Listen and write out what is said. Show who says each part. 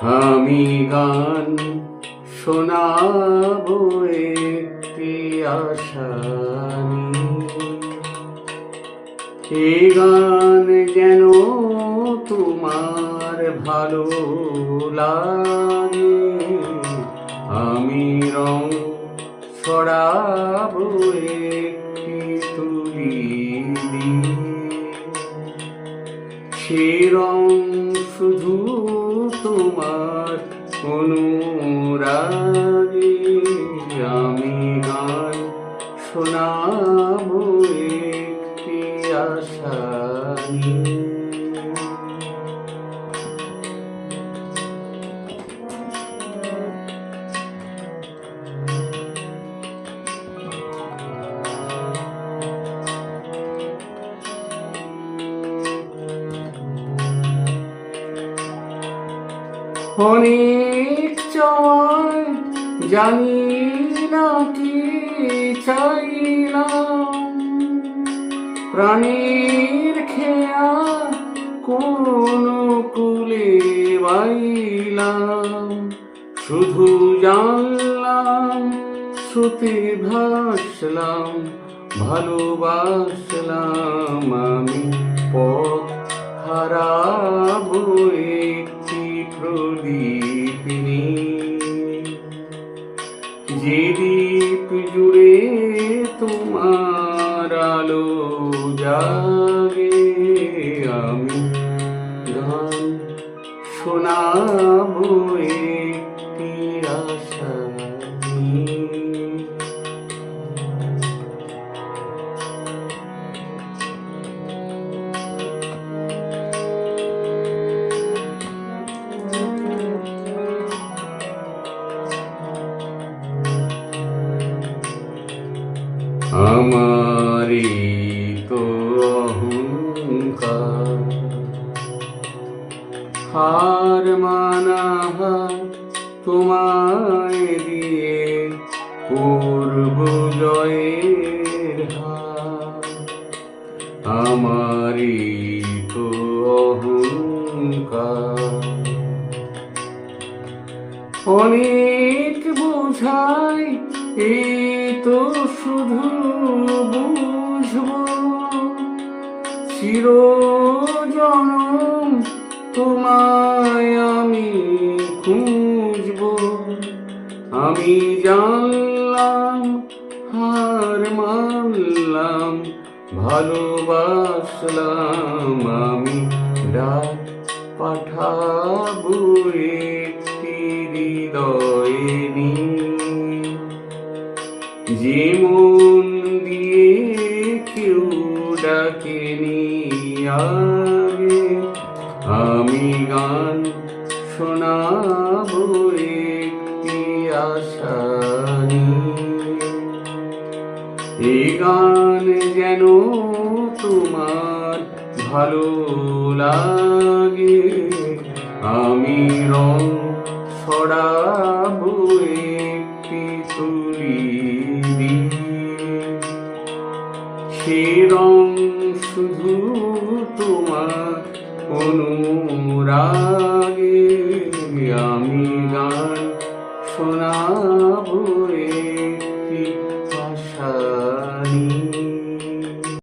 Speaker 1: আমি গান শোনাবো একটি আশা নিয়ে। এই গান যেন তোমার ভালো লাগে। আমি রং ছড়াবো একটি তুলি দিয়ে। সে রং শুধু তোমার অনুরাগে। আমি গান শোনাবো একটি আশা নিয়ে। অনেক চাই জানি না কি চাইলাম, প্রাণীর খেয়া কোন কুলে বাইলাম। শুধু জানলাম শ্রুতি ভাসলাম, ভালোবাসলাম। আমি পথ হারাবো একটি প্রদীপ নিয়ে। যে দ্বীপ জুড়ে তোমার আলো জাগে। আমি গান শোনাবো একটি আশা নিয়ে। আমারি তো অহংকার, হার মানা তোমায় দিয়ে করব জয়ের হার। আমারি তো অহংকার, অনেক বোঝাই এই তো শুধু বুঝবো। চিরজনম তোমায় আমি খুঁজবো। আমি জানলাম হার মানলাম, ভালোবাসলাম। আমি ডাক পাঠাবো একটি হৃদয়ে নিয়ে। যে মন দিয়ে কেউ ডাকেনি আগে। আমি গান শোনাবো একটি আশা নিয়ে। এই গান যেন তোমার ভালো লাগে। আমি রং ছড়াবো একটি তুলি দিয়ে। সে রং শুধু তোমার অনুরাগে। আমি গান শোনাবো